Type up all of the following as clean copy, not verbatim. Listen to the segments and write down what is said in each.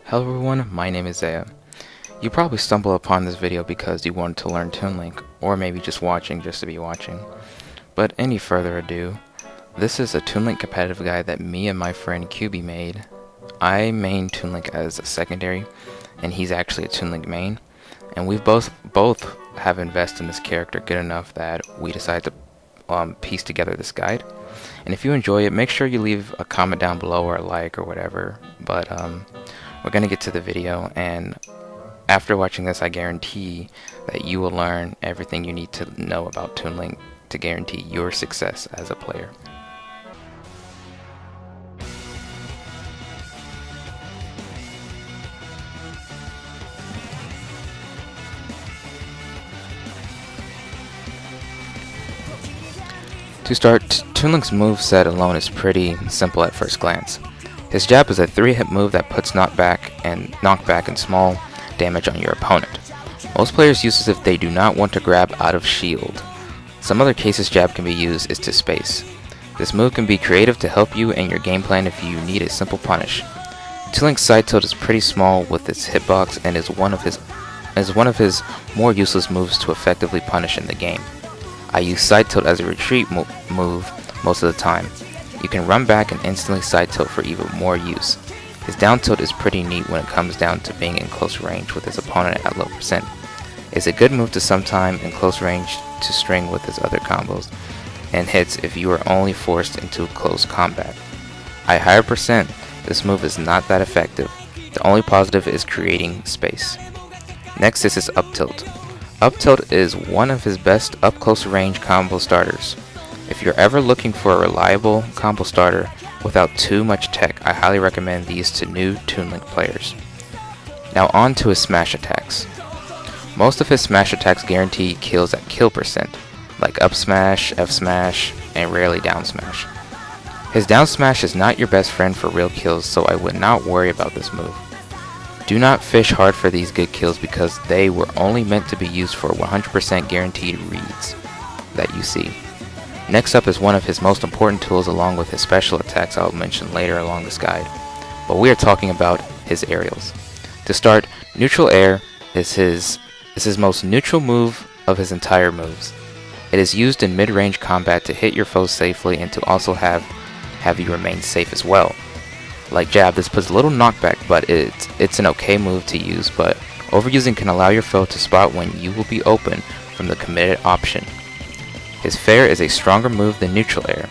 Hello everyone, my name is Zsaih. You probably stumbled upon this video because you wanted to learn Toonlink, or maybe just watching just to be watching. But any further ado, this is a Toonlink competitive guide that me and my friend Qbe made. I main Toonlink as a secondary, and he's actually a Toonlink main. And we've both have invested in this character good enough that we decided to piece together this guide. And if you enjoy it, make sure you leave a comment down below or a like or whatever. But we're gonna get to the video, and after watching this, I guarantee that you will learn everything you need to know about Toonlink to guarantee your success as a player. To start, Toonlink's moveset alone is pretty simple at first glance. His jab is a 3-hit move that puts knockback and small damage on your opponent. Most players use this if they do not want to grab out of shield. Some other cases jab can be used is to space. This move can be creative to help you in your game plan if you need a simple punish. Toonlink's side tilt is pretty small with its hitbox and is one of his more useless moves to effectively punish in the game. I use side tilt as a retreat move most of the time. You can run back and instantly side tilt for even more use. His down tilt is pretty neat when it comes down to being in close range with his opponent at low percent. It's a good move to sometime in close range to string with his other combos and hits if you are only forced into close combat. At higher percent, this move is not that effective. The only positive is creating space. Next is his up tilt. Up tilt is one of his best up close range combo starters. If you're ever looking for a reliable combo starter without too much tech, I highly recommend these to new Toonlink players. Now on to his smash attacks. Most of his smash attacks guarantee kills at kill percent, like up smash, F smash, and rarely down smash. His down smash is not your best friend for real kills, so I would not worry about this move. Do not fish hard for these good kills because they were only meant to be used for 100% guaranteed reads that you see. Next up is one of his most important tools along with his special attacks I'll mention later along this guide, but we are talking about his aerials. To start, neutral air is his most neutral move of his entire moves. It is used in mid-range combat to hit your foes safely and to also have you remain safe as well. Like jab, this puts a little knockback, but it's an okay move to use, but overusing can allow your foe to spot when you will be open from the committed option. His fair is a stronger move than neutral air.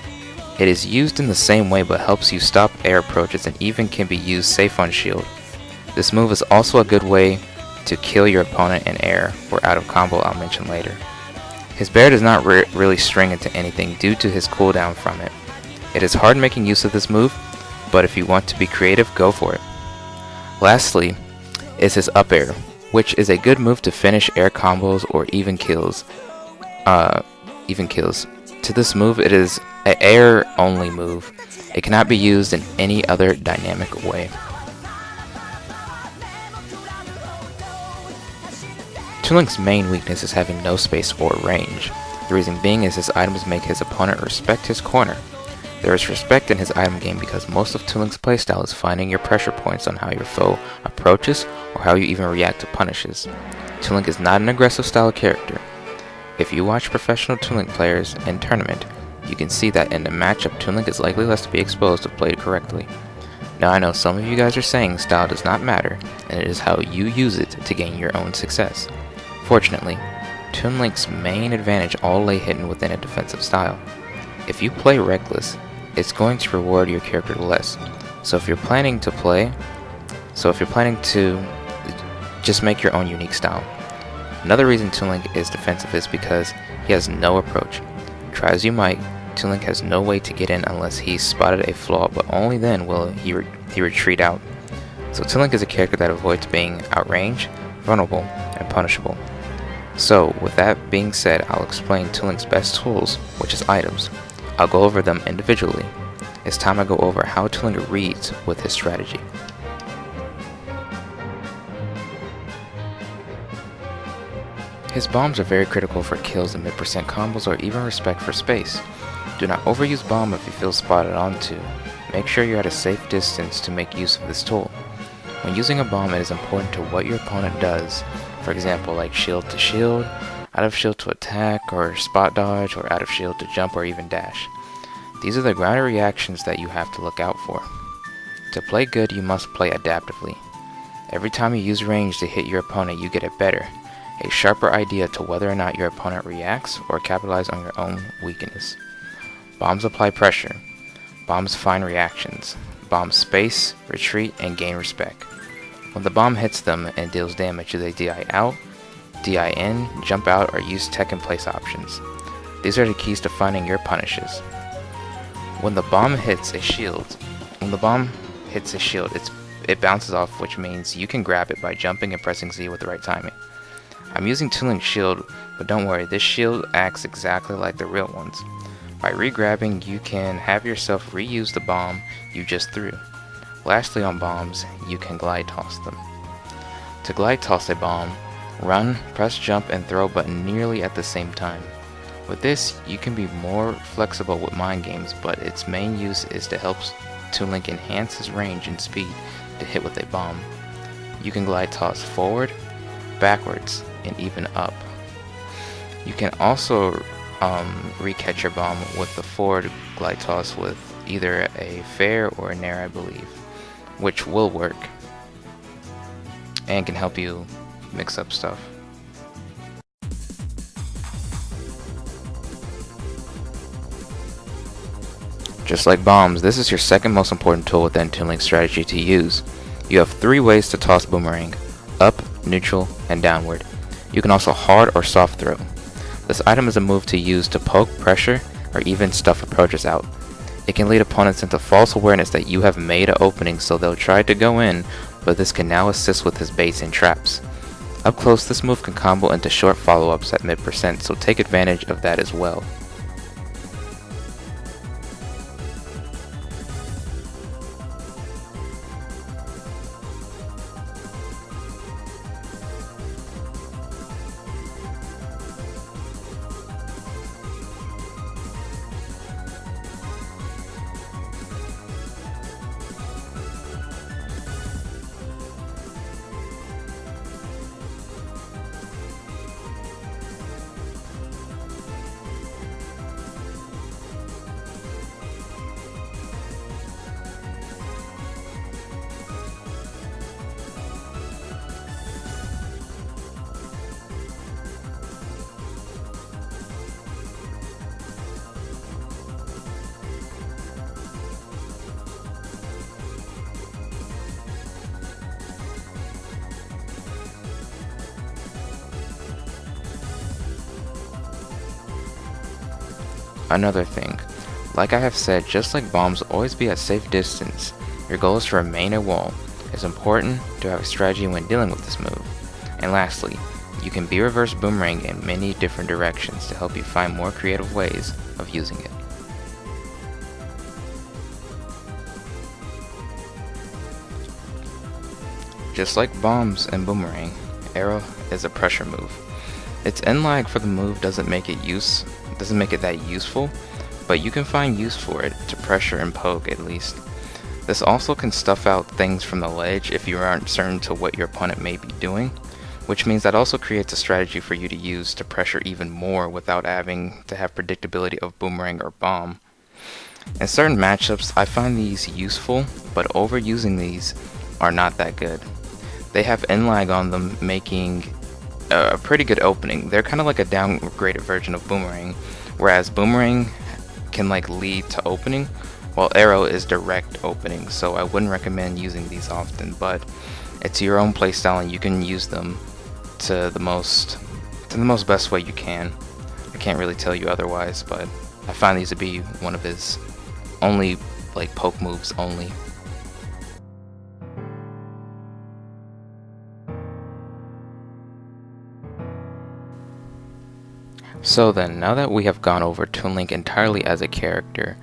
It is used in the same way but helps you stop air approaches and even can be used safe on shield. This move is also a good way to kill your opponent in air or out of combo I'll mention later. His bear does not really string into anything due to his cooldown from it. It is hard making use of this move, but if you want to be creative, go for it. Lastly is his up air, which is a good move to finish air combos or even kills. To this move, it is an air only move. It cannot be used in any other dynamic way. Toonlink's main weakness is having no space or range. The reason being is his items make his opponent respect his corner. There is respect in his item game because most of Toonlink's playstyle is finding your pressure points on how your foe approaches or how you even react to punishes. Toonlink is not an aggressive style character. If you watch professional Toonlink players in tournament, you can see that in the matchup Toonlink is likely less to be exposed if played correctly. Now I know some of you guys are saying style does not matter, and it is how you use it to gain your own success. Fortunately, Toonlink's main advantage all lay hidden within a defensive style. If you play reckless, it's going to reward your character less. So if you're planning to just make your own unique style. Another reason Toonlink is defensive is because he has no approach. Try as you might, Toonlink has no way to get in unless he's spotted a flaw, but only then will he retreat out. So Toonlink is a character that avoids being outrange, vulnerable, and punishable. So with that being said, I'll explain Toonlink's best tools, which is items. I'll go over them individually. It's time I go over how Toonlink reads with his strategy. His bombs are very critical for kills in mid-percent combos or even respect for space. Do not overuse bomb if you feel spotted onto. Make sure you're at a safe distance to make use of this tool. When using a bomb, it is important to what your opponent does. For example, like shield to shield, out of shield to attack, or spot dodge, or out of shield to jump or even dash. These are the grounded reactions that you have to look out for. To play good, you must play adaptively. Every time you use range to hit your opponent, you get it better, a sharper idea to whether or not your opponent reacts or capitalize on your own weakness. Bombs apply pressure. Bombs find reactions. Bombs space, retreat, and gain respect. When the bomb hits them and deals damage, they DI out, DI in, jump out, or use tech in place options. These are the keys to finding your punishes. When the bomb hits a shield, it bounces off, which means you can grab it by jumping and pressing Z with the right timing. I'm using Toonlink shield, but don't worry, this shield acts exactly like the real ones. By re-grabbing, you can have yourself reuse the bomb you just threw. Lastly, on bombs, you can glide toss them. To glide toss a bomb, run, press jump, and throw button nearly at the same time. With this, you can be more flexible with mind games, but its main use is to help Toonlink enhance his range and speed to hit with a bomb. You can glide toss forward, backwards, and even up. You can also re-catch your bomb with the forward glide toss with either a fair or a nair, I believe, which will work and can help you mix up stuff. Just like bombs, this is your second most important tool within Toonlink's strategy to use. You have 3 ways to toss boomerang: up, neutral, and downward. You can also hard or soft throw. This item is a move to use to poke, pressure, or even stuff approaches out. It can lead opponents into false awareness that you have made an opening, so they'll try to go in, but this can now assist with his baits and traps. Up close, this move can combo into short follow-ups at mid%, so take advantage of that as well. Another thing, like I have said, just like bombs, always be at safe distance. Your goal is to remain a wall. It's important to have a strategy when dealing with this move. And lastly, you can be reverse boomerang in many different directions to help you find more creative ways of using it. Just like bombs and boomerang, arrow is a pressure move. Its end lag for the move doesn't make it that useful, but you can find use for it to pressure and poke at least. This also can stuff out things from the ledge if you aren't certain to what your opponent may be doing, which means that also creates a strategy for you to use to pressure even more without having to have predictability of boomerang or bomb. In certain matchups, I find these useful, but overusing these are not that good. They have end lag on them, making a pretty good opening. They're kind of like a downgraded version of boomerang, whereas boomerang can lead to opening, while arrow is direct opening, so I wouldn't recommend using these often, but it's your own playstyle and you can use them to the most best way you can. I can't really tell you otherwise, but I find these to be one of his only poke moves only. So then, now that we have gone over Toonlink entirely as a character,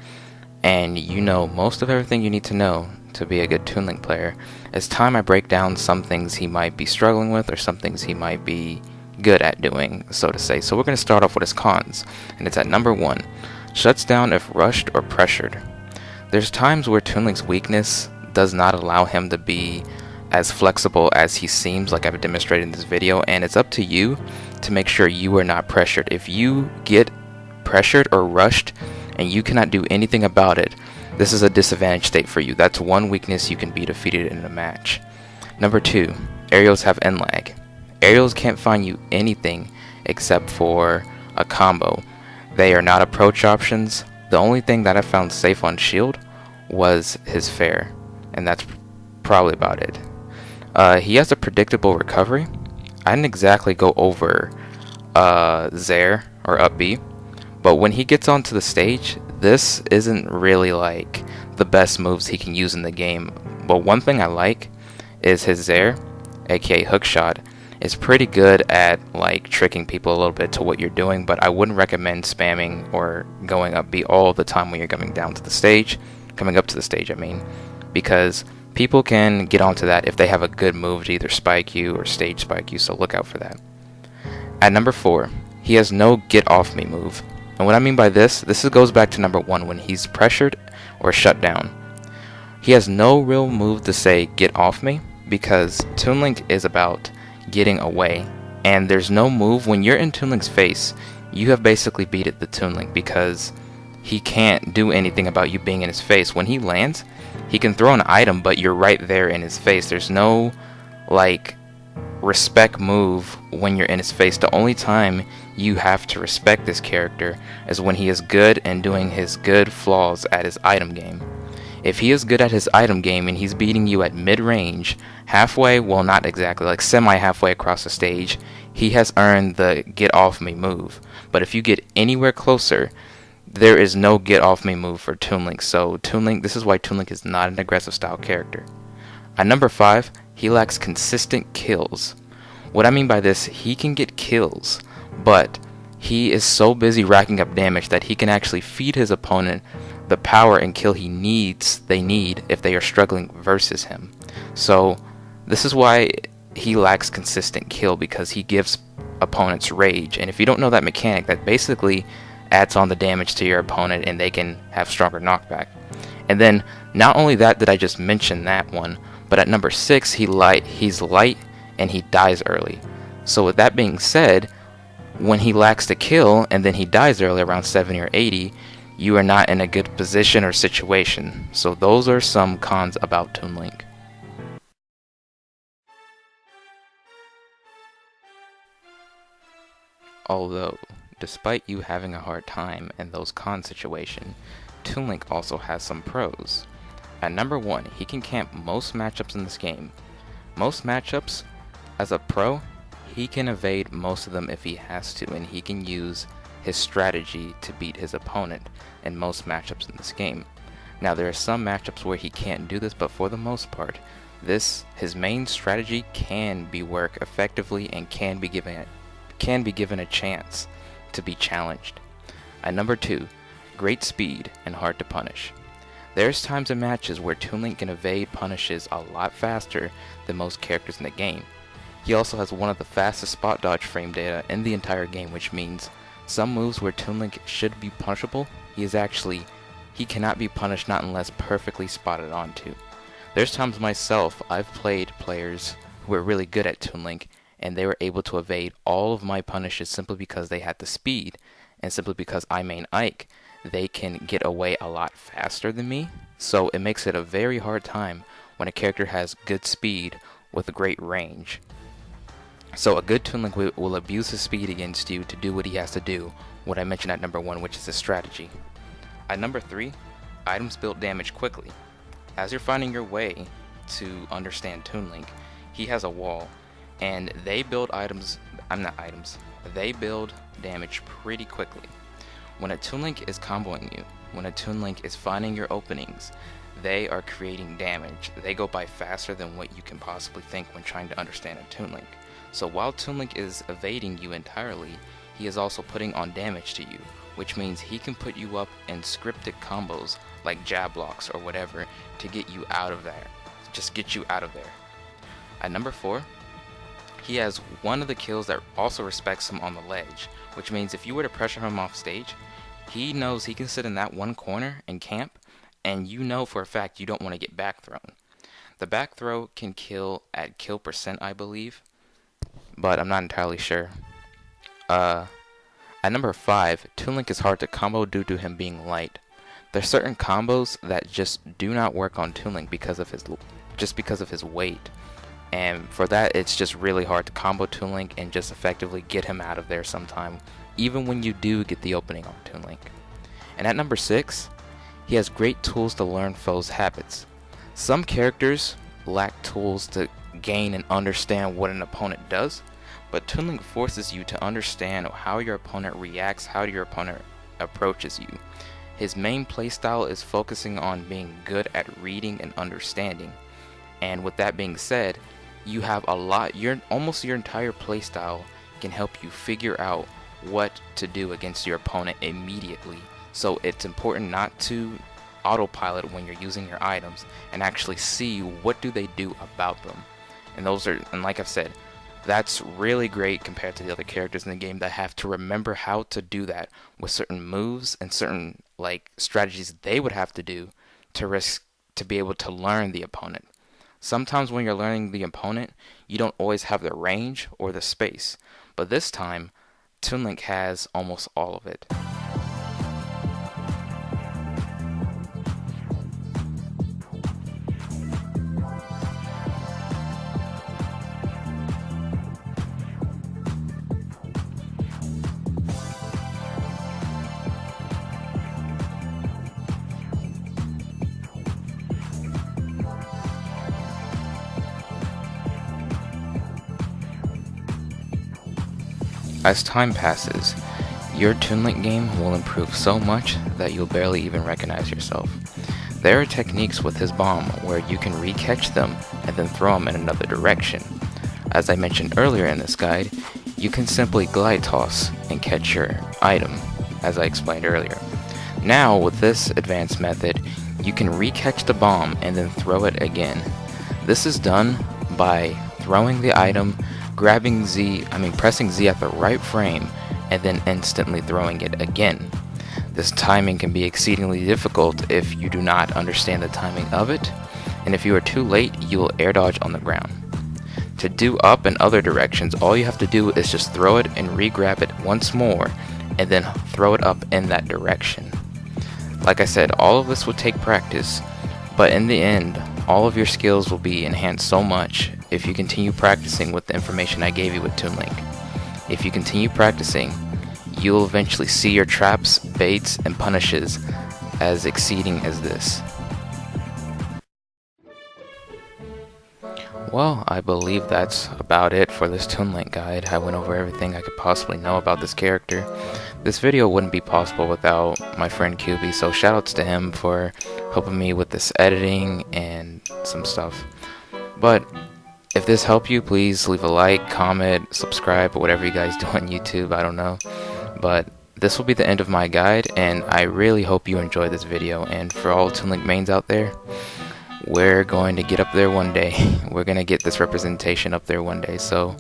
and you know most of everything you need to know to be a good Toonlink player, it's time I break down some things he might be struggling with or some things he might be good at doing, so to say. So we're going to start off with his cons, and it's at number 1, shuts down if rushed or pressured. There's times where Toonlink's weakness does not allow him to be as flexible as he seems, like I've demonstrated in this video, and it's up to you to make sure you are not pressured. If you get pressured or rushed and you cannot do anything about it, this is a disadvantage state for you. That's one weakness you can be defeated in a match. Number 2, aerials have end lag. Aerials can't find you anything except for a combo. They are not approach options. The only thing that I found safe on shield was his fair, and that's probably about it. He has a predictable recovery. I didn't exactly go over Zsaih&Qbe, but when he gets onto the stage, this isn't really like the best moves he can use in the game. But one thing I like is his Zsaih, aka hookshot, is pretty good at like tricking people a little bit to what you're doing, but I wouldn't recommend spamming or going up B all the time when you're coming up to the stage, I mean, because people can get onto that if they have a good move to either spike you or stage spike you, so look out for that. At number 4, he has no get off me move. And what I mean by this goes back to number 1 when he's pressured or shut down. He has no real move to say get off me, because Toonlink is about getting away, and there's no move. When you're in Toonlink's face, you have basically beaten the Toonlink, because he can't do anything about you being in his face. When he lands, he can throw an item, but you're right there in his face. There's no like respect move when you're in his face. The only time you have to respect this character is when he is good and doing his good flaws at his item game. If he is good at his item game and he's beating you at mid-range, halfway, well, not exactly, like semi-halfway across the stage, he has earned the get off me move. But if you get anywhere closer, there is no get off me move for Toonlink. So Toonlink, this is why Toonlink is not an aggressive style character. At number 5, he lacks consistent kills. What I mean by this, he can get kills, but he is so busy racking up damage that he can actually feed his opponent the power and kill they need if they are struggling versus him. So this is why he lacks consistent kill, because he gives opponents rage, and if you don't know that mechanic, that basically adds on the damage to your opponent and they can have stronger knockback. And then not only that did I just mention that one, but at number 6 he's light and he dies early. So with that being said, when he lacks the kill and then he dies early around 70 or 80, you are not in a good position or situation. So those are some cons about Toonlink. Although, despite you having a hard time in those con situation, Toonlink also has some pros. At number 1, he can camp most matchups in this game. Most matchups, as a pro, he can evade most of them if he has to, and he can use his strategy to beat his opponent in most matchups in this game. Now there are some matchups where he can't do this, but for the most part, his main strategy can be work effectively and can be given a chance to be challenged. At number 2, great speed and hard to punish. There's times in matches where Toonlink can evade punishes a lot faster than most characters in the game. He also has one of the fastest spot dodge frame data in the entire game, which means some moves where Toonlink should be punishable, he cannot be punished not unless perfectly spotted onto. There's times myself, I've played players who are really good at Toonlink, and they were able to evade all of my punishes simply because they had the speed, and simply because I main Ike, they can get away a lot faster than me. So it makes it a very hard time when a character has good speed with a great range. So a good Toonlink will abuse his speed against you to do what he has to do, what I mentioned at number 1, which is his strategy. At number 3, items build damage quickly. As you're finding your way to understand Toonlink, he has a wall, and they build they build damage pretty quickly. When a Toonlink is comboing you, when a Toonlink is finding your openings, they are creating damage. They go by faster than what you can possibly think when trying to understand a Toonlink. So while Toonlink is evading you entirely, he is also putting on damage to you, which means he can put you up in scripted combos like jab blocks or whatever to get you out of there. Just get you out of there. At number 4, he has one of the kills that also respects him on the ledge, which means if you were to pressure him off stage, he knows he can sit in that one corner and camp, and you know for a fact you don't want to get back thrown. The back throw can kill at kill percent, I believe, but I'm not entirely sure. At number 5, Toonlink is hard to combo due to him being light. There's certain combos that just do not work on Toonlink because of his weight. And for that, it's just really hard to combo Toonlink and just effectively get him out of there sometime, even when you do get the opening on Toonlink. And at number 6, he has great tools to learn foes' habits. Some characters lack tools to gain and understand what an opponent does, but Toonlink forces you to understand how your opponent reacts, how your opponent approaches you. His main playstyle is focusing on being good at reading and understanding. And with that being said, you have almost your entire playstyle can help you figure out what to do against your opponent immediately. So it's important not to autopilot when you're using your items and actually see what do they do about them. And like I've said, that's really great compared to the other characters in the game that have to remember how to do that with certain moves and certain strategies they would have to do to be able to learn the opponent. Sometimes when you're learning the opponent, you don't always have the range or the space, but this time Toonlink has almost all of it. As time passes, your Toonlink game will improve so much that you'll barely even recognize yourself. There are techniques with his bomb where you can re-catch them and then throw them in another direction. As I mentioned earlier in this guide, you can simply glide toss and catch your item, as I explained earlier. Now with this advanced method, you can re-catch the bomb and then throw it again. This is done by throwing the item, pressing Z at the right frame, and then instantly throwing it again. This timing can be exceedingly difficult if you do not understand the timing of it, and if you are too late, you will air dodge on the ground. To do up and other directions, all you have to do is just throw it and re-grab it once more, and then throw it up in that direction. Like I said, all of this will take practice, but in the end, all of your skills will be enhanced so much if you continue practicing with the information I gave you with Toonlink. If you continue practicing, you'll eventually see your traps, baits, and punishes as exceeding as this. Well, I believe that's about it for this Toonlink guide. I went over everything I could possibly know about this character. This video wouldn't be possible without my friend Qbe, so shoutouts to him for helping me with this editing and some stuff. But if this helped you, please leave a like, comment, subscribe, or whatever you guys do on YouTube, I don't know. But this will be the end of my guide, and I really hope you enjoyed this video. And for all Toonlink mains out there, we're going to get up there one day. We're going to get this representation up there one day. So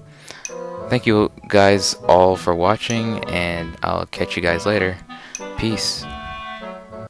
thank you guys all for watching, and I'll catch you guys later. Peace.